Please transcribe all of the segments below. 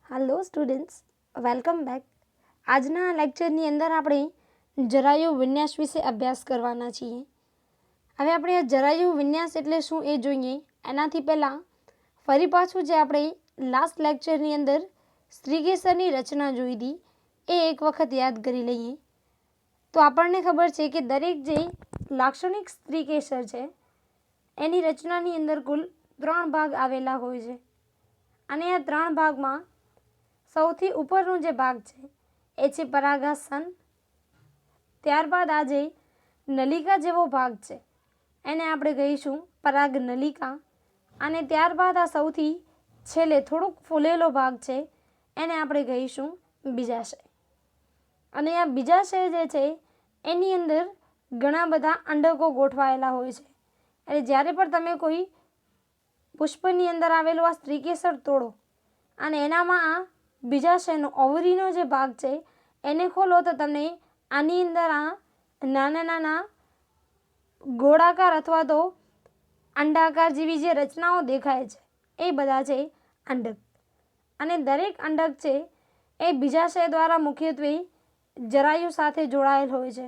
Hello students, welcome back. આજના લેક્ચરની અંદર આપણે જરાયુ વિન્યાસ વિશે અભ્યાસ કરવાના છીએ। હવે આપણે આ જરાયુ વિન્યાસ એટલે શું એ જોઈએ એનાથી પહેલાં ફરી પાછું જે આપણે લાસ્ટ લેક્ચરની અંદર સ્ત્રીકેસરની રચના જોઈ હતી એ એક વખત યાદ કરી લઈએ। તો આપણને ખબર છે કે દરેક જે લાક્ષણિક સ્ત્રીકેસર છે એની રચનાની અંદર કુલ 3 ભાગ આવેલા હોય છે અને આ 3 ભાગમાં સૌથી ઉપરનો જે ભાગ છે એ છે પરાગાસન। ત્યારબાદ આ જે નલિકા જેવો ભાગ છે એને આપણે કહીશું પરાગ નલિકા અને ત્યારબાદ આ સૌથી છેલ્લે થોડોક ફૂલેલો ભાગ છે એને આપણે કહીશું બીજાશય। અને આ બીજાશય જે છે એની અંદર ઘણા બધા અંડકો ગોઠવાયેલા હોય છે। એટલે જ્યારે પણ તમે કોઈ પુષ્પની અંદર આવેલો આ સ્ત્રીકેસર તોડો અને એનામાં આ બીજાશયનો ઓવરીનો જે ભાગ છે એને ખોલો તો તમને આની અંદર આ નાના નાના ગોળાકાર અથવા તો અંડાકાર જેવી જે રચનાઓ દેખાય છે એ બધા છે અંડક। અને દરેક અંડક છે એ બીજાશય દ્વારા મુખ્યત્વે જરાયુ સાથે જોડાયેલ હોય છે।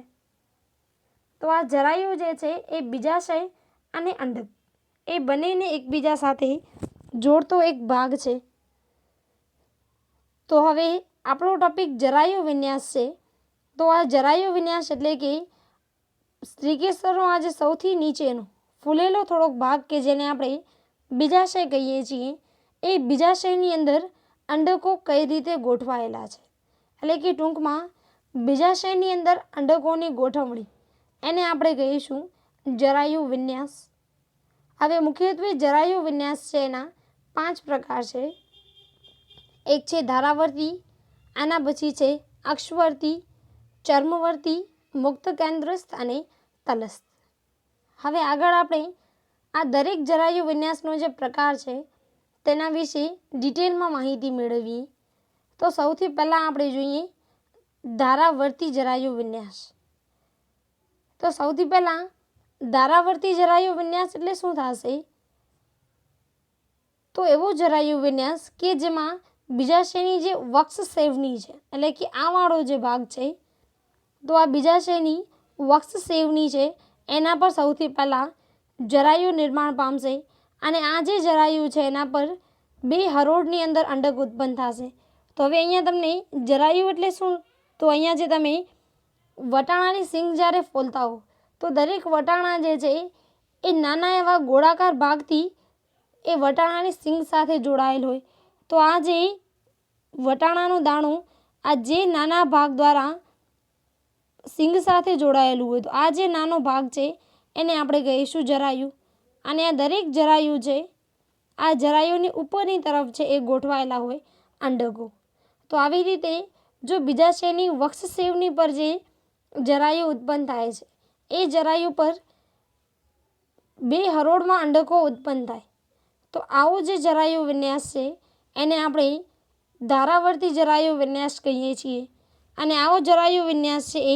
તો આ જરાયુ જે છે એ બીજાશય અને અંડક એ બંનેને એકબીજા સાથે જોડતો એક ભાગ છે। તો હવે આપણો ટોપિક જરાયુ વિન્યાસ છે। તો આ જરાયુ વિન્યાસ એટલે કે સ્ત્રીકેસરનો આજે સૌથી નીચેનો ફૂલેલો થોડોક ભાગ કે જેને આપણે બીજાશય કહીએ છીએ એ બીજાશયની અંદર અંડકો કઈ રીતે ગોઠવાયેલા છે એટલે કે ટૂંકમાં બીજાશયની અંદર અંડકોની ગોઠવણી એને આપણે કહીશું જરાયુ વિન્યાસ। હવે મુખ્યત્વે જરાયુ વિન્યાસ છે એના 5 પ્રકાર છે। એક છે ધારાવર્તી, આના પછી છે અક્ષવર્તી, ચર્મવર્તી, મુક્ત કેન્દ્રસ્થ અને તલસ્થ। હવે આગળ આપણે આ દરેક જરાયુ વિન્યાસનો જે પ્રકાર છે તેના વિશે ડિટેલમાં માહિતી મેળવીએ। તો સૌથી પહેલાં આપણે જોઈએ ધારાવર્તી જરાયુ વિન્યાસ। તો સૌથી પહેલાં ધારાવર્તી જરાયુ વિન્યાસ એટલે શું થશે? તો એવો જરાયુ વિન્યાસ કે જેમાં બીજાશયની જે વક્ષ સેવની છે એટલે કે આ વાળો જે ભાગ છે તો આ બીજાશયની વક્ષ સેવની છે એના પર સૌથી પહેલાં જરાયુ નિર્માણ પામશે અને આ જે જરાયુ છે એના પર 2 હરોળની અંદર અંડક ઉત્પન્ન થશે। તો હવે અહીંયા તમને જરાયુ એટલે શું? તો અહીંયા જે તમે વટાણાની સિંગ જ્યારે ફોલતા હો તો દરેક વટાણા જે છે એ નાના એવા ગોળાકાર ભાગથી એ વટાણાની સિંગ સાથે જોડાયેલ હોય। તો આ જે વટાણાનું દાણું આ જે નાના ભાગ દ્વારા સિંગ સાથે જોડાયેલું હોય તો આ જે નાનો ભાગ છે એને આપણે કહીશું જરાયુ। અને આ દરેક જરાયુ છે આ જરાયુની ઉપરની તરફ છે એ ગોઠવાયેલા હોય અંડકો। તો આવી રીતે જો બીજાશયની વક્ષ સેવની પર જે જરાયુ ઉત્પન્ન થાય છે એ જરાયુ પર 2 હરોળમાં અંડકો ઉત્પન્ન થાય તો આવો જે જરાયુ વિન્યાસ છે એને આપણે ધારાવર્તી જરાયુ વિન્યાસ કહીએ છીએ। અને આવો જરાયુ વિન્યાસ છે એ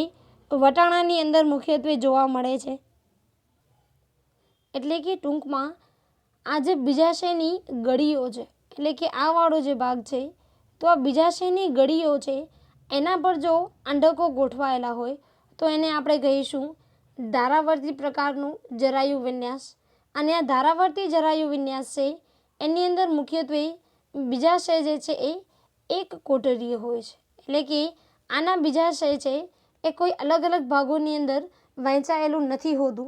વટાણાની અંદર મુખ્યત્વે જોવા મળે છે। એટલે કે ટૂંકમાં આ જે બીજાશયની ગળીઓ છે એટલે કે આ વાળો જે ભાગ છે તો આ બીજાશયની ગળીઓ છે એના પર જો અંડકો ગોઠવાયેલા હોય તો એને આપણે કહીશું ધારાવર્તી પ્રકારનું જરાયુ વિન્યાસ। અને આ ધારાવર્તી જરાયુ વિન્યાસ છે એની અંદર મુખ્યત્વે બીજાશય જે છે એ એક કોટરીય હોય છે એટલે કે આના બીજાશય છે એ કોઈ અલગ અલગ ભાગોની અંદર વહેંચાયેલું નથી હોતું।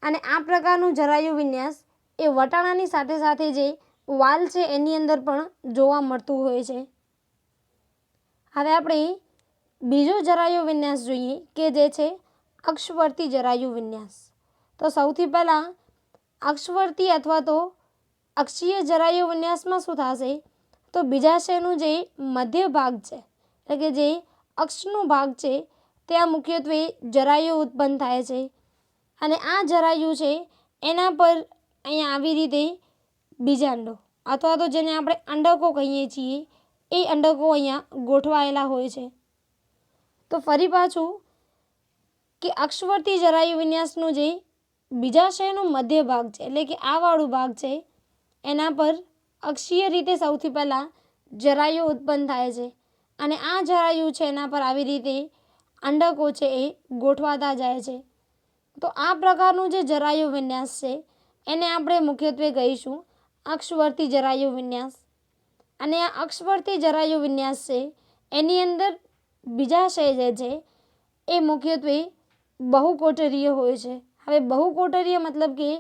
અને આ પ્રકારનું જરાયુ વિન્યાસ એ વટાણાની સાથે સાથે જે વાલ છે એની અંદર પણ જોવા મળતું હોય છે। હવે આપણે બીજો જરાયુ વિન્યાસ જોઈએ કે જે છે અક્ષવર્તી જરાયુ વિન્યાસ। તો સૌથી પહેલાં અક્ષવર્તી અથવા તો અક્ષીય જરાયુ વિન્યાસમાં શું થશે? તો બીજાશયનું જે મધ્ય ભાગ છે એટલે કે જે અક્ષનો ભાગ છે ત્યાં મુખ્યત્વે જરાયુ ઉત્પન્ન થાય છે અને આ જરાયુ છે એના પર અહીંયા આવી રીતે બીજાંડો અથવા તો જેને આપણે અંડકો કહીએ છીએ એ અંડકો અહીંયા ગોઠવાયેલા હોય છે। તો ફરી પાછું કે અક્ષવર્તી જરાયુ વિન્યાસનું જે બીજાશયનો મધ્ય ભાગ છે એટલે કે આ વાળો ભાગ છે એના પર અક્ષીય રીતે સૌથી પહેલાં જરાયુ ઉત્પન્ન થાય છે અને આ જરાયુ છે એના પર આવી રીતે અંડકો છે એ ગોઠવાતા જાય છે. તો આ પ્રકારનું જે જરાયુ વિન્યાસ છે એને આપણે મુખ્યત્વે કહીશું અક્ષવર્તી જરાયુ વિન્યાસ. અને આ અક્ષવર્તી જરાયુ વિન્યાસ છે એની અંદર બીજાશય જે છે એ મુખ્યત્વે બહુકોટરીય હોય છે. હવે બહુકોટરીય મતલબ કે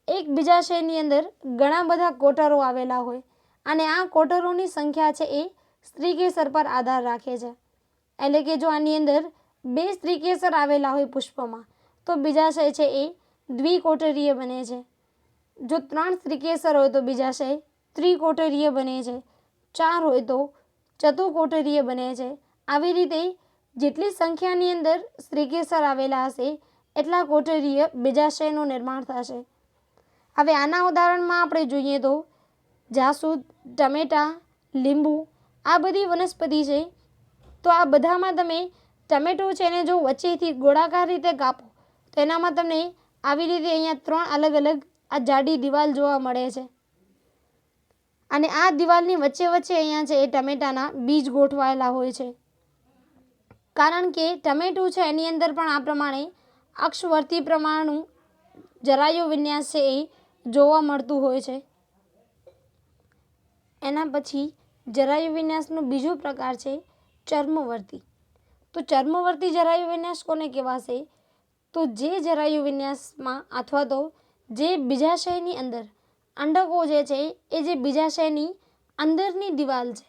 એક બીજાશયની અંદર ઘણા બધા કોટરો આવેલા હોય અને આ કોટરોની સંખ્યા છે એ સ્ત્રીકેસર પર આધાર રાખે છે. એટલે કે જો આની અંદર 2 સ્ત્રીકેસર આવેલા હોય પુષ્પમાં તો બીજાશય છે એ દ્વિકોટરીય બને છે. જો 3 સ્ત્રીકેસર હોય તો બીજાશય ત્રિકોટરીય બને છે. 4 હોય તો ચતુકોટરીય બને છે. આવી રીતે જેટલી સંખ્યાની અંદર સ્ત્રીકેસર આવેલા હશે એટલા કોટરીય બીજાશયનું નિર્માણ થશે. હવે આના ઉદાહરણમાં આપણે જોઈએ તો જાસૂદ, ટમેટા, લીંબુ આ બધી વનસ્પતિ છે. તો આ બધામાં તમે ટમેટું છે એને જો વચ્ચેથી ગોળાકાર રીતે કાપો તો એનામાં તમને આવી રીતે અહીંયા 3 અલગ અલગ આ જાડી દિવાલ જોવા મળે છે. અને આ દિવાલની વચ્ચે વચ્ચે અહીંયા છે એ ટમેટાના બીજ ગોઠવાયેલા હોય છે. કારણ કે ટમેટું છે એની અંદર પણ આ પ્રમાણે અક્ષવર્તી પ્રમાણનું જરાયુ વિન્યાસ છે એ જોવા મળતું હોય છે. એના પછી જરાયુ વિન્યાસનો બીજો પ્રકાર છે ચર્મવર્તી. તો ચર્મવર્તી જરાયુ વિન્યાસ કોને કહેવાશે? તો જે જરાયુ વિન્યાસમાં અથવા તો જે બીજાશયની અંદર અંડકો જે છે એ જે બીજાશયની અંદરની દિવાલ છે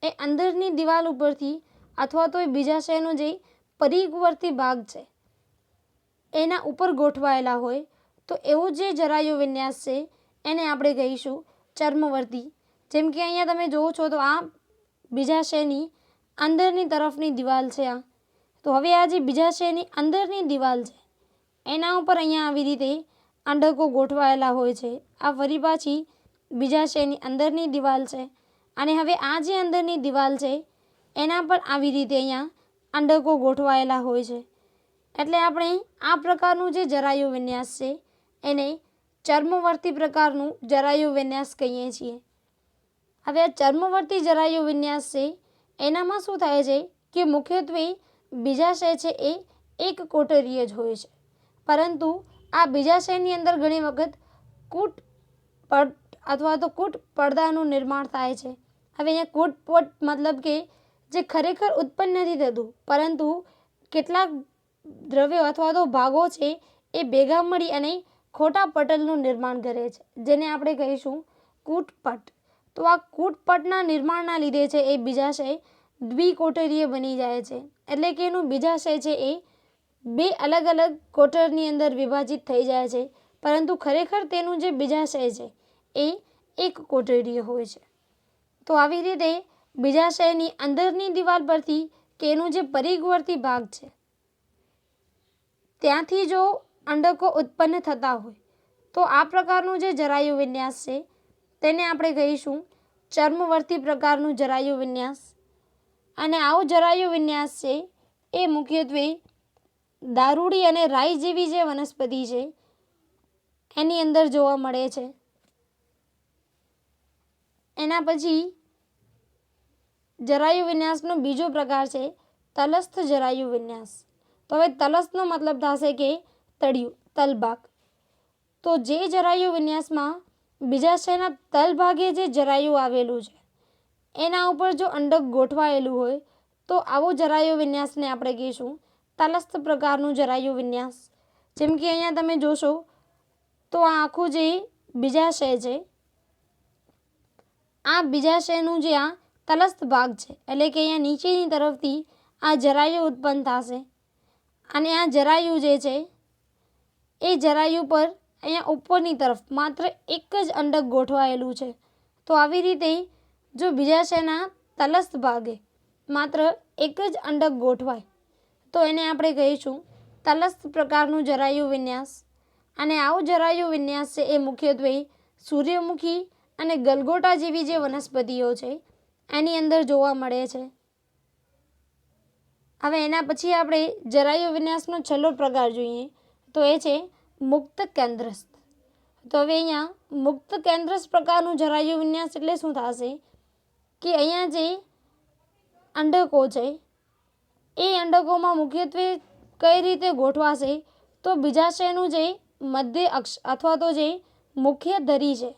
એ અંદરની દિવાલ ઉપરથી અથવા તો એ બીજાશયનો જે પરિઘવર્તી ભાગ છે એના ઉપર ગોઠવાયેલા હોય તો એવું જે જરાયુ વિન્યાસ છે એને આપણે કહીશું ચર્મવર્તી. જેમ કે અહીંયા તમે જોવો છો તો આ બીજાશયની અંદરની તરફની દિવાલ છે આ. તો હવે આ જે બીજાશયની અંદરની દિવાલ છે એના ઉપર અહીંયા આવી રીતે અંડકો ગોઠવાયેલા હોય છે. આ ફરી પાછી બીજાશયની અંદરની દિવાલ છે અને હવે આ જે અંદરની દિવાલ છે એના પર આવી રીતે અહીંયા અંડકો ગોઠવાયેલા હોય છે. એટલે આપણે આ પ્રકારનું જે જરાયુ વિન્યાસ છે એને ચર્મવર્તી પ્રકારનું જરાયુ વિન્યાસ કહીએ છીએ. હવે આ ચર્મવર્તી જરાયુ વિન્યાસ છે એનામાં શું થાય છે કે મુખ્યત્વે બીજાશય છે એ એક કોટરીય જ હોય છે. પરંતુ આ બીજાશયની અંદર ઘણી વખત કૂટ પટ અથવા તો કૂટ પડદાનું નિર્માણ થાય છે. હવે અહીંયા કૂટ પટ મતલબ કે જે ખરેખર ઉત્પન્ન નથી થતું પરંતુ કેટલાક દ્રવ્યો અથવા તો ભાગો છે એ ભેગા મળી અને ખોટા પટલનું નિર્માણ કરે છે જેને આપણે કહીશું કૂટપટ. તો આ કૂટપટના નિર્માણના લીધે છે એ બીજાશય દ્વિકોટરીય બની જાય છે. એટલે કે એનું બીજાશય છે એ 2 અલગ અલગ કોટરની અંદર વિભાજિત થઈ જાય છે પરંતુ ખરેખર તેનું જે બીજાશય છે એ એક કોટરીય હોય છે. તો આવી રીતે બીજાશયની અંદરની દિવાલ પરથી કે એનું જે પરિઘવર્તી ભાગ છે ત્યાંથી જો અંડકો ઉત્પન્ન થતા હોય તો આ પ્રકારનું જે જરાયુ વિન્યાસ છે તેને આપણે કહીશું ચર્મવર્તી પ્રકારનું જરાયુ વિન્યાસ. અને આવું જરાયુ વિન્યાસ છે એ મુખ્યત્વે દારૂડી અને રાઈ જેવી જે વનસ્પતિ છે એની અંદર જોવા મળે છે. એના પછી જરાયુ વિન્યાસનો બીજો પ્રકાર છે તલસ્થ જરાયુ વિન્યાસ. તો હવે તલસ્થનો મતલબ થશે કે તળિયું, તલભાગ. તો જે જરાયુ વિન્યાસમાં બીજાશયના તલભાગે જે જરાયુ આવેલું છે એના ઉપર જો અંડક ગોઠવાયેલું હોય તો આવો જરાયુ વિન્યાસને આપણે કહીશું તલસ્થ પ્રકારનું જરાયુ વિન્યાસ. જેમ કે અહીંયા તમે જોશો તો આ આખું જે બીજાશય છે આ બીજાશયનું જે આ તલસ્થ ભાગ છે એટલે કે અહીંયા નીચેની તરફથી આ જરાયુ ઉત્પન્ન થશે અને આ જરાયુ જે છે એ જરાયુ પર અહીંયા ઉપરની તરફ માત્ર એક જ અંડક ગોઠવાયેલું છે. તો આવી રીતે જો બીજાશયના તલસ્થ ભાગે માત્ર એક જ અંડક ગોઠવાય તો એને આપણે કહીશું તલસ્થ પ્રકારનું જરાયુ વિન્યાસ. અને આવું જરાયુ વિન્યાસ છે એ મુખ્યત્વે સૂર્યમુખી અને ગલગોટા જેવી જે વનસ્પતિઓ છે એની અંદર જોવા મળે છે. હવે એના પછી આપણે જરાયુ વિન્યાસનો છેલ્લો પ્રકાર જોઈએ તો એ છે મુક્ત કેન્દ્રસ્થ. તો હવે અહીંયા મુક્ત કેન્દ્રસ્થ પ્રકારનું જરાયુ વિન્યાસ એટલે શું થશે કે અહીંયા જે અંડકો છે એ અંડકોમાં મુખ્યત્વે કઈ રીતે ગોઠવાશે, તો બીજાશયનું જે મધ્ય અક્ષ અથવા તો જે મુખ્ય ધરી છે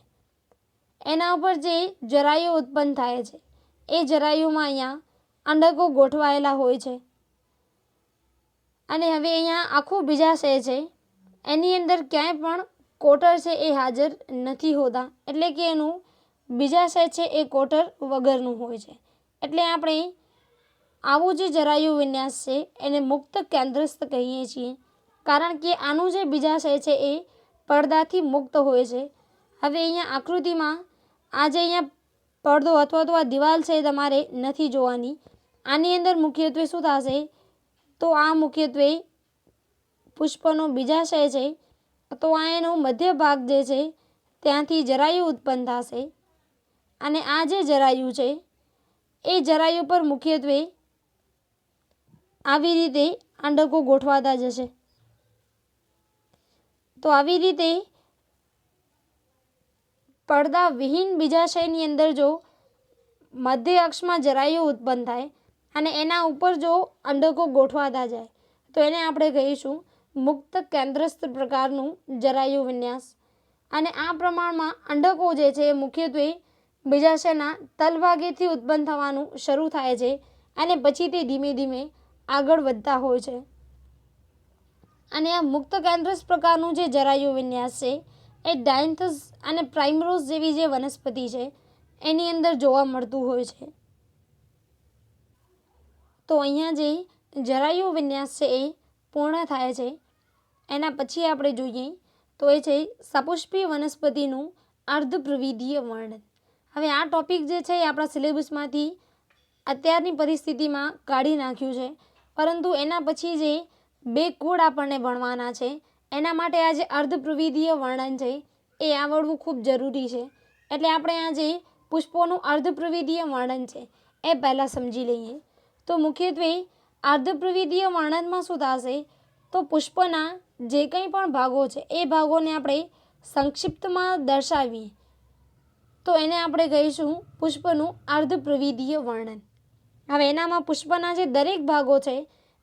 એના ઉપર જે જરાયુ ઉત્પન્ન થાય છે એ જરાયુમાં અહીંયા અંડકો ગોઠવાયેલા હોય છે. અને હવે અહીંયા આખું બીજાશય છે એની અંદર ક્યાંય પણ કોટર છે એ હાજર નથી હોતા, એટલે કે એનું બીજાશય છે એ કોટર વગરનું હોય છે. એટલે આપણે આવું જે જરાયુ વિન્યાસ છે એને મુક્ત કેન્દ્રસ્થ કહીએ છીએ, કારણ કે આનું જે બીજાશય છે એ પડદાથી મુક્ત હોય છે. હવે અહીંયા આકૃતિમાં આ જે અહીંયા પડદો અથવા તો આ દિવાલ છે તમારે નથી જોવાની. આની અંદર મુખ્યત્વે શું થશે, તો આ મુખ્યત્વે પુષ્પનો બીજાશય છે, તો આ એનો મધ્ય ભાગ જે છે ત્યાંથી જરાયુ ઉત્પન્ન થશે. અને આ જે જરાયુ છે એ જરાયુ પર મુખ્યત્વે આવી રીતે અંડકો ગોઠવાતા જશે. તો આવી રીતે પડદા વિહીન બીજાશયની અંદર જો મધ્ય અક્ષમાં જરાયુ ઉત્પન્ન થાય અને એના ઉપર જો અંડકો ગોઠવાતા જાય તો એને આપણે કહીશું મુક્ત કેન્દ્રસ્થ પ્રકારનું જરાયુ વિન્યાસ. અને આ પ્રમાણમાં અંડકો જે છે એ મુખ્યત્વે બીજાશયના તલભાગેથી ઉત્પન્ન થવાનું શરૂ થાય છે અને પછી તે ધીમે ધીમે આગળ વધતા હોય છે. અને આ મુક્ત કેન્દ્રસ્થ પ્રકારનું જે જરાયુ વિન્યાસ છે એ ડાયન્થસ અને પ્રાઇમરોઝ જેવી જે વનસ્પતિ છે એની અંદર જોવા મળતું હોય છે. તો અહીંયા જે જરાયુ વિન્યાસ છે એ પૂર્ણ થાય છે. એના પછી આપણે જોઈએ તો એ છે સપુષ્પી વનસ્પતિનું અર્ધપ્રવિધીય વર્ણન. હવે આ ટોપિક જે છે એ આપણા સિલેબસમાંથી અત્યારની પરિસ્થિતિમાં કાઢી નાખ્યું છે, પરંતુ એના પછી જે 2 કોડ આપણને ભણવાના છે એના માટે આ જે અર્ધપ્રવિધીય વર્ણન છે એ આવડવું ખૂબ જરૂરી છે. એટલે આપણે આ જે પુષ્પોનું અર્ધપ્રવિધીય વર્ણન છે એ પહેલાં સમજી લઈએ. તો મુખ્યત્વે અર્ધપ્રવિધીય વર્ણનમાં શું થશે, તો પુષ્પના જે કંઈ પણ ભાગો છે એ ભાગોને આપણે સંક્ષિપ્તમાં દર્શાવીએ તો એને આપણે કહીશું પુષ્પનું અર્ધપ્રવિધીય વર્ણન. હવે એનામાં પુષ્પના જે દરેક ભાગો છે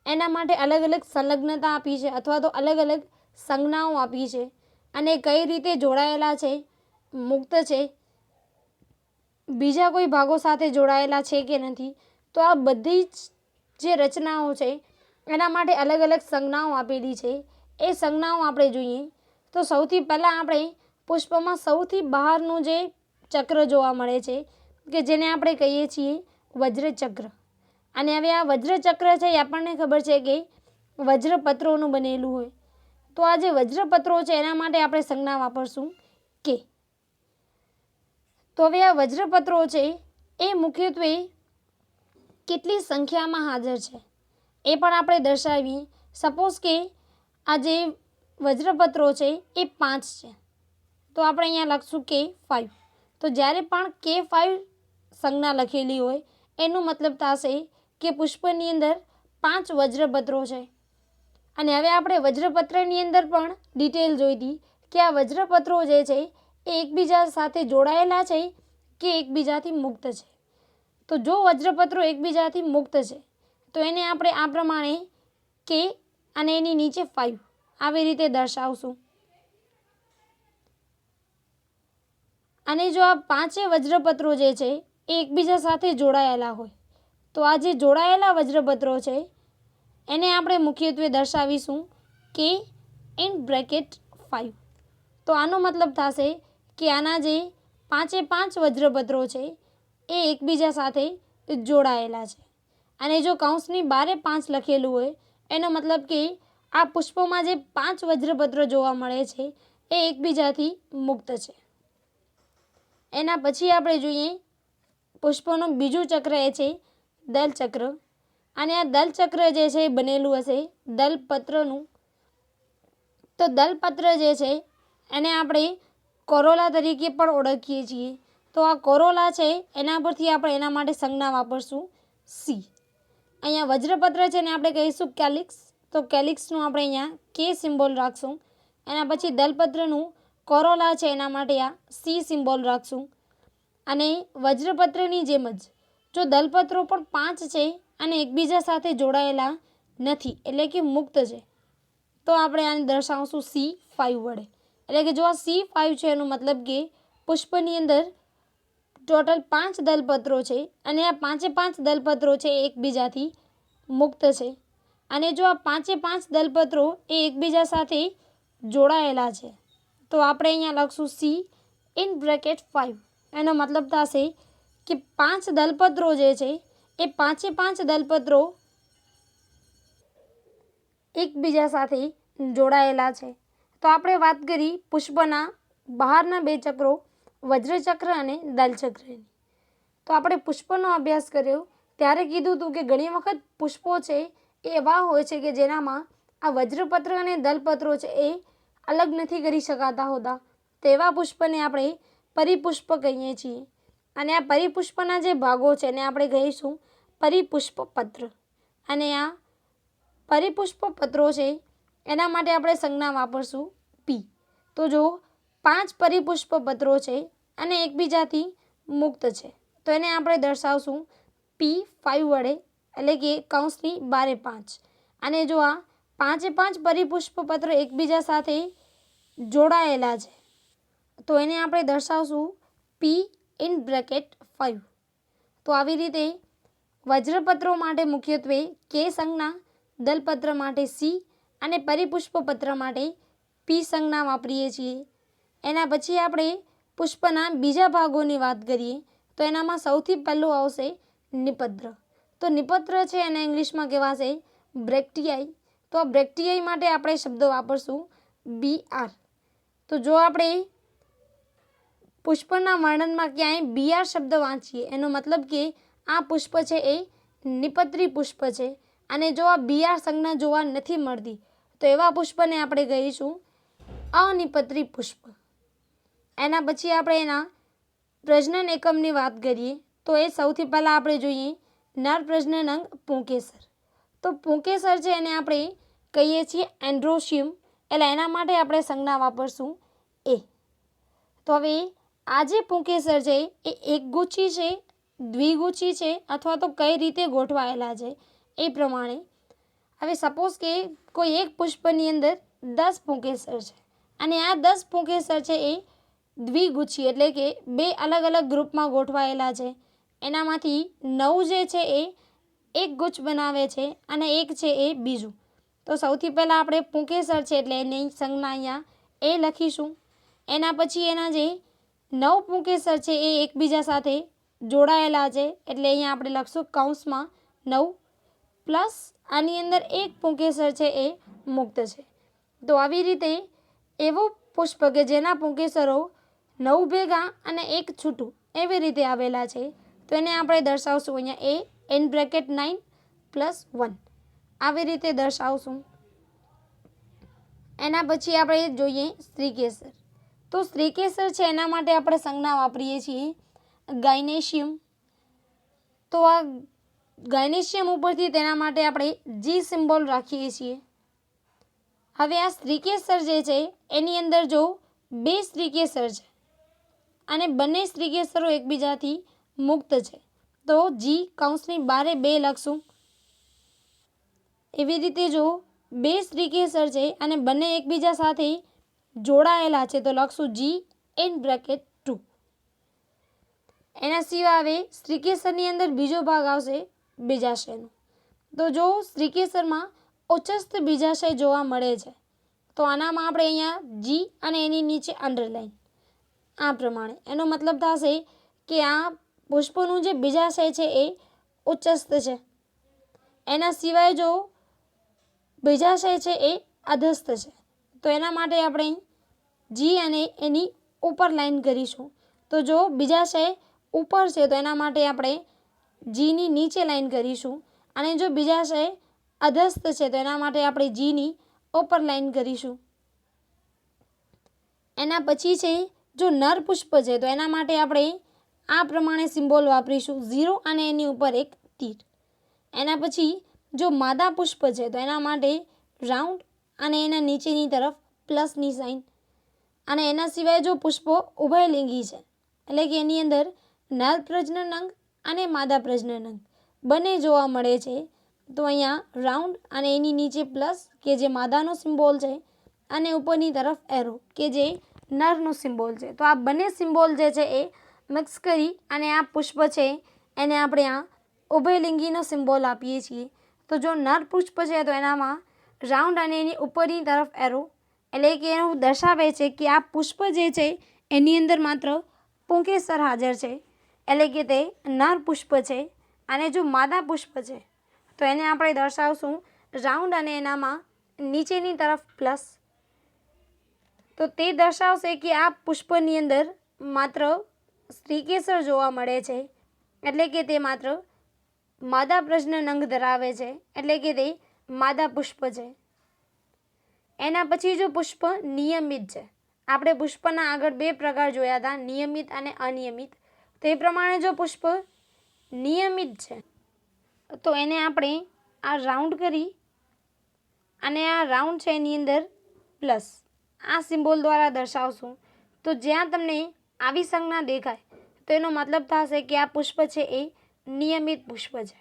એના માટે અલગ અલગ સંલગ્નતા આપી છે અથવા તો અલગ અલગ સંજ્ઞાઓ આપી છે અને કઈ રીતે જોડાયેલા છે, મુક્ત છે, બીજા કોઈ ભાગો સાથે જોડાયેલા છે કે નથી. તો આ બધી જ જે રચનાઓ છે એના માટે અલગ અલગ સંજ્ઞાઓ આપેલી છે. એ સંજ્ઞાઓ આપણે જોઈએ તો સૌથી પહેલાં આપણે પુષ્પમાં સૌથી બહારનું જે ચક્ર જોવા મળે છે કે જેને આપણે કહીએ છીએ વજ્રચક્ર. અને હવે આ વજ્રચક્ર છે એ આપણને ખબર છે કે વજ્રપત્રોનું બનેલું હોય. તો આ જે વજ્રપત્રો છે એના માટે આપણે સંજ્ઞા વાપરશું કે. તો હવે આ વજ્રપત્રો છે એ મુખ્યત્વે કેટલી સંખ્યામાં હાજર છે એ પણ આપણે દર્શાવીએ. સપોઝ કે આ જે વજ્રપત્રો છે એ 5 છે તો આપણે અહીંયા લખશું K5. તો જ્યારે પણ K5 સંજ્ઞા લખેલી હોય એનો મતલબ થશે કે પુષ્પની અંદર 5 વજ્રપત્રો છે. અને હવે આપણે વજ્રપત્રની અંદર પણ ડિટેલ જોઈ હતી કે આ વજ્રપત્રો જે છે એ એકબીજા સાથે જોડાયેલા છે કે એકબીજાથી મુક્ત છે. તો જો વજ્રપત્રો એકબીજાથી મુક્ત છે તો એને આપણે આ પ્રમાણે K અને એની નીચે 5 આવી રીતે દર્શાવશું. અને જો આ 5 વજ્રપત્રો જે છે એ એકબીજા સાથે જોડાયેલા હોય તો આ જે જોડાયેલા વજ્રપત્રો છે એને આપણે મુખ્યત્વે દર્શાવીશું K(5). તો આનો મતલબ થશે કે આના જે 5 વજ્રપત્રો છે એ એકબીજા સાથે જોડાયેલા છે. અને જો કૌંસની બારે 5 લખેલું હોય એનો મતલબ કે આ પુષ્પોમાં જે 5 વજ્રપત્રો જોવા મળે છે એ એકબીજાથી મુક્ત છે. એના પછી આપણે જોઈએ પુષ્પોનું બીજું ચક્ર એ છે દલચક્ર. અને આ દલચક્ર જે છે એ બનેલું હશે દલપત્રનું. તો દલપત્ર જે છે એને આપણે કોરોલા તરીકે પણ ઓળખીએ છીએ. તો આ કોરોલા છે એના પરથી આપણે એના માટે સંજ્ઞા વાપરશું C. અહીંયા વજ્રપત્ર છે ને આપણે કહીશું કેલિક્સ. તો કેલિક્સનું આપણે અહીંયા K સિમ્બોલ રાખશું. એના પછી દલપત્રનું કોરોલા છે એના માટે આ C સિમ્બોલ રાખશું. અને વજ્રપત્રની જેમ જ જો દલપત્રો પણ 5 છે અને એકબીજા સાથે જોડાયેલા નથી એટલે કે મુક્ત છે, તો આપણે આને દર્શાવશું C5 વડે. એટલે કે જો આ C5 છે એનો મતલબ કે પુષ્પની અંદર ટોટલ 5 દલપત્રો છે અને આ 5 દલપત્રો છે એ એકબીજાથી મુક્ત છે. અને જો આ 5 દલપત્રો એ એકબીજા સાથે જોડાયેલા છે, તો આપણે અહીંયા લખશું C(5). એનો મતલબ થશે કે 5 દલપત્રો જે છે એ 5 દલપત્રો એકબીજા સાથે જોડાયેલા છે. તો આપણે વાત કરી પુષ્પના બહારના 2 ચક્રો, વજ્રચક્ર અને દલચક્રની. તો આપણે પુષ્પનો અભ્યાસ કર્યો ત્યારે કીધું હતું કે ઘણી વખત પુષ્પો છે એ એવા હોય છે કે જેનામાં આ વજ્રપત્ર અને દલપત્રો છે એ અલગ નથી કરી શકાતા હોતા. તેવા પુષ્પને આપણે પરિપુષ્પ કહીએ છીએ. અને આ પરિપુષ્પના જે ભાગો છે એને આપણે કહીશું પરિપુષ્પ પત્ર. અને આ પરિપુષ્પ પત્રો છે એના માટે આપણે સંજ્ઞા વાપરશું P. તો જો 5 પરિપુષ્પ પત્રો છે અને એકબીજાથી મુક્ત છે, તો એને આપણે દર્શાવશું P5 વડે, એટલે કે કૌંસની બારે 5. અને જો આ 5 પરિપુષ્પ પત્રો એકબીજા સાથે જોડાયેલા છે, તો એને આપણે દર્શાવશું P(5). તો આવી રીતે વજ્રપત્રો માટે મુખ્યત્વે K સંજ્ઞા, દલપત્ર માટે C અને પરિપુષ્પ પત્ર માટે P સંજ્ઞા વાપરીએ છીએ. એના પછી આપણે પુષ્પના બીજા ભાગોની વાત કરીએ તો એનામાં સૌથી પહેલું આવશે નિપત્ર. તો નિપત્ર છે એને ઇંગ્લિશમાં કહેવાશે બ્રેક્ટિયાઈ. તો આ બ્રેક્ટિયાઈ માટે આપણે શબ્દ વાપરશું BR. તો જો આપણે પુષ્પના વર્ણનમાં ક્યાંય BR શબ્દ વાંચીએ એનો મતલબ કે આ પુષ્પ છે એ નિપત્રી પુષ્પ છે. અને જો આ BR સંજ્ઞા જોવા નથી મળતી તો એવા પુષ્પને આપણે કહીશું અનિપત્રી પુષ્પ. એના પછી આપણે એના પ્રજનન એકમની વાત કરીએ તો એ સૌથી પહેલાં આપણે જોઈએ નર પ્રજનન અંગ પુંકેસર. તો પુંકેસર છે એને આપણે કહીએ છીએ એન્ડ્રોશિયમ. એટલે એના માટે આપણે સંજ્ઞા વાપરશું A. તો હવે આ જે પુંકેસર છે એ એકગુચ્છી છે, દ્વિગુચ્છી છે અથવા તો કઈ રીતે ગોઠવાયેલા છે એ પ્રમાણે. હવે સપોઝ કે કોઈ એક પુષ્પની અંદર 10 પુંકેસર છે અને આ 10 પુંકેસર છે એ દ્વિગુચ્છી એટલે કે 2 અલગ અલગ ગ્રુપમાં ગોઠવાયેલા છે. એનામાંથી 9 જે છે એ એક ગુચ્છ બનાવે છે અને એક છે એ બીજું. તો સૌથી પહેલાં આપણે પુંકેસર છે એટલે એની સંજ્ઞા અહીંયા એ લખીશું. એના પછી એના જે 9 પુંકેસર છે એ એકબીજા સાથે જોડાયેલા છે એટલે અહીંયા આપણે લખશું કૌંસમાં 9 પ્લસ આની અંદર એક પુંકેસર છે એ મુક્ત છે. તો આવી રીતે એવું પુષ્પ કે જેના પુંકેસરો 9 ભેગા અને એક છૂટું એવી રીતે આવેલા છે, તો એને આપણે દર્શાવશું અહીંયા (9 + 1). આવી રીતે દર્શાવશું. એના પછી આપણે જોઈએ સ્ત્રીકેસર. તો સ્ત્રીકેસર છે એના માટે આપણે સંજ્ઞા વાપરીએ છીએ ગાયનેશિયમ. તો આ ગાયનેશિયમ ઉપરથી તેના માટે આપણે G સિમ્બોલ રાખીએ છીએ. હવે આ સ્ત્રીકેસર જે છે એની અંદર જો 2 સ્ત્રીકેસર છે અને બંને સ્ત્રીકેસરો એકબીજાથી મુક્ત છે તો G કૌંસની બારે 2 લખશું. એવી રીતે જો 2 સ્ત્રીકેસર છે અને બંને એકબીજા સાથે જોડાયેલા છે તો લખશું G(2). એના સિવાય હવે સ્ત્રીકેસરની અંદર બીજો ભાગ આવશે બીજાશયનો. તો જો સ્ત્રીકેસરમાં ઉચ્ચસ્થ બીજાશય જોવા મળે છે તો આનામાં આપણે અહીંયા G અને એની નીચે અંડરલાઈન આ પ્રમાણે. એનો મતલબ થશે કે આ પુષ્પનું જે બીજાશય છે એ ઉચ્ચસ્થ છે. એના સિવાય જો બીજાશય છે એ અધસ્થ છે તો એના માટે આપણે G અને એની ઉપર લાઈન કરીશું. તો જો બીજાશય ઉપર છે તો એના માટે આપણે Gની નીચે લાઈન કરીશું અને જો બીજાશય અધસ્થ છે તો એના માટે આપણે Gની ઉપર લાઈન કરીશું. એના પછી છે જો નર પુષ્પ છે તો એના માટે આપણે આ પ્રમાણે સિમ્બોલ વાપરીશું 0 અને એની ઉપર એક તીર. એના પછી જો માદા પુષ્પ છે તો એના માટે રાઉન્ડ અને એના નીચેની તરફ પ્લસની સાઇન. અને એના સિવાય જો પુષ્પો ઉભયલિંગી છે એટલે કે એની અંદર નર પ્રજનન અંગ અને માદા પ્રજનન અંગ બંને જોવા મળે છે. તો અહીંયા રાઉન્ડ અને એની નીચે પ્લસ કે જે માદાનો સિમ્બોલ છે અને ઉપરની તરફ એરો કે જે નરનું સિમ્બોલ છે. તો આ બંને સિમ્બોલ જે છે એ મિક્સ કરી અને આ પુષ્પ છે એને આપણે આ ઉભયલિંગીનો સિમ્બોલ આપીએ છીએ. તો જો નર પુષ્પ છે તો એનામાં રાઉન્ડ અને એની ઉપરની તરફ એરો એટલે કે એવું દર્શાવે છે કે આ પુષ્પ જે છે એની અંદર માત્ર પુંકેસર હાજર છે, એટલે કે તે નર પુષ્પ છે. અને જો માદા પુષ્પ છે તો એને આપણે દર્શાવશું રાઉન્ડ અને એનામાં નીચેની તરફ પ્લસ. તો તે દર્શાવશે કે આ પુષ્પની અંદર માત્ર સ્ત્રીકેસર જોવા મળે છે, એટલે કે તે માત્ર માદા પ્રજનન અંગ ધરાવે છે, એટલે કે તે માદા પુષ્પ છે. એના પછી જો પુષ્પ નિયમિત છે, આપણે પુષ્પના આગળ બે પ્રકાર જોયા હતા, નિયમિત અને અનિયમિત. તે પ્રમાણે જો પુષ્પ નિયમિત છે તો એને આપણે આ રાઉન્ડ કરી અને આ રાઉન્ડ છે એની અંદર પ્લસ આ સિમ્બોલ દ્વારા દર્શાવશું. તો જ્યાં તમને આવી સંજ્ઞા દેખાય તો એનો મતલબ થશે કે આ પુષ્પ છે એ નિયમિત પુષ્પ છે.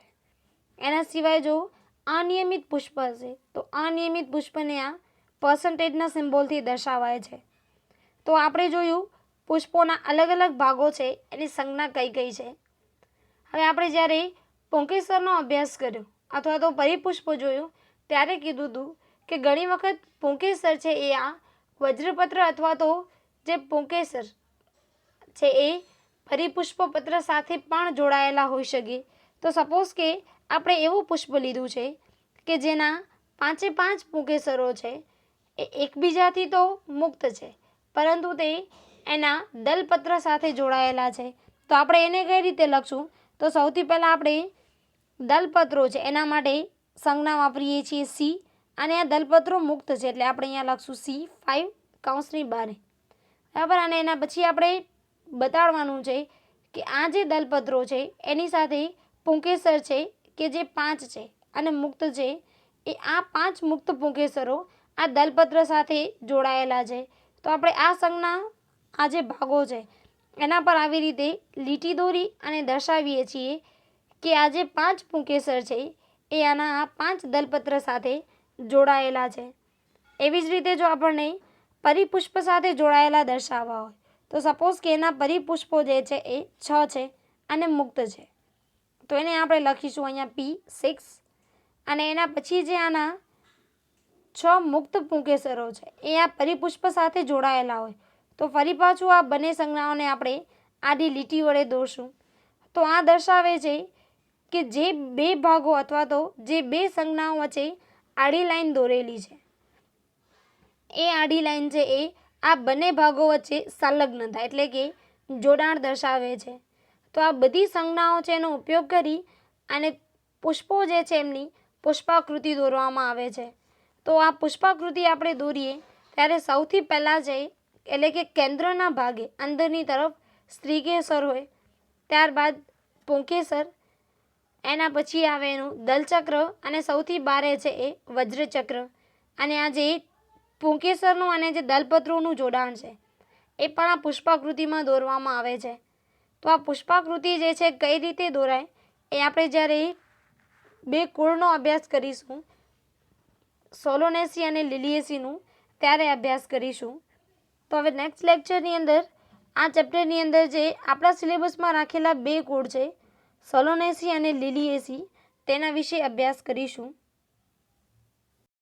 એના સિવાય જો અનિયમિત પુષ્પ હશે તો અનિયમિત પુષ્પને આ પર્સન્ટેજના સિમ્બોલથી દર્શાવાય છે. તો આપણે જોયું પુષ્પોના અલગ અલગ ભાગો છે એની સંજ્ઞા કઈ કઈ છે. હવે આપણે જ્યારે પુંકેસરનો અભ્યાસ કર્યો અથવા તો પરિપુષ્પ જોયું ત્યારે કીધું હતું કે ઘણી વખત પુંકેસર છે એ આ વજ્રપત્ર અથવા તો જે પુંકેસર છે એ પરિપુષ્પ પત્ર સાથે પણ જોડાયેલા હોઈ શકે. તો સપોઝ કે આપણે એવું પુષ્પ લીધું છે કે જેના 5 પુંકેસરો છે એ એકબીજાથી તો મુક્ત છે પરંતુ તે એના દલપત્ર સાથે જોડાયેલા છે. તો આપણે એને કઈ રીતે લખશું? તો સૌથી પહેલાં આપણે દલપત્રો છે એના માટે સંજ્ઞા વાપરીએ છીએ સી, અને આ દલપત્રો મુક્ત છે એટલે આપણે અહીંયા લખશું C5 કૌંસની બારે, બરાબર. અને એના પછી આપણે બતાડવાનું છે કે આ જે દલપત્રો છે એની સાથે પુંકેસર છે કે જે 5 છે અને મુક્ત છે, એ આ 5 મુક્ત પુંકેસરો આ દલપત્ર સાથે જોડાયેલા છે. તો આપણે આ સંજ્ઞા આ જે ભાગો છે એના પર આવી રીતે લીટી દોરી અને દર્શાવીએ છીએ કે આ જે 5 પુંકેસર છે એ આના આ 5 દલપત્ર સાથે જોડાયેલા છે. એવી જ રીતે જો આપણને પરિપુષ્પ સાથે જોડાયેલા દર્શાવવા હોય તો સપોઝ કે એના પરિપુષ્પો જે છે એ 6 છે અને મુક્ત છે, તો એને આપણે લખીશું અહીંયા P6. અને એના પછી જે આના 6 મુક્ત પુંકેસરો છે એ આ પરિપુષ્પ સાથે જોડાયેલા હોય તો ફરી પાછું આ બંને સંજ્ઞાઓને આપણે આડી લીટી વડે દોરશું. તો આ દર્શાવે છે કે જે બે ભાગો અથવા તો જે બે સંજ્ઞાઓ વચ્ચે આડી લાઈન દોરેલી છે એ આડી લાઈન છે એ આ બંને ભાગો વચ્ચે સંલગ્ન થાય એટલે કે જોડાણ દર્શાવે છે. તો આ બધી સંજ્ઞાઓ છે એનો ઉપયોગ કરી અને પુષ્પો જે છે એમની પુષ્પાકૃતિ દોરવામાં આવે છે. તો આ પુષ્પાકૃતિ આપણે દોરીએ ત્યારે સૌથી પહેલાં છે એટલે કે કેન્દ્રના ભાગે અંદરની તરફ સ્ત્રીકેસર હોય, ત્યારબાદ પુંકેસર, એના પછી આવે એનું દલચક્ર અને સૌથી બારે છે એ વજ્રચક્ર. અને આ જે પુંકેસરનું અને જે દલપત્રોનું જોડાણ છે એ પણ આ પુષ્પાકૃતિમાં દોરવામાં આવે છે. તો આ પુષ્પાકૃતિ જે છે કઈ રીતે દોરાય એ આપણે જ્યારે બે કુળનો અભ્યાસ કરીશું, સોલોનેસી અને લિલિએસીનું, ત્યારે અભ્યાસ કરીશું. તો હવે નેક્સ્ટ લેક્ચરની અંદર આ ચેપ્ટરની અંદર જે આપણા સિલેબસમાં રાખેલા બે કુળ છે સોલોનેસી અને લિલિએસી તેના વિશે અભ્યાસ કરીશું.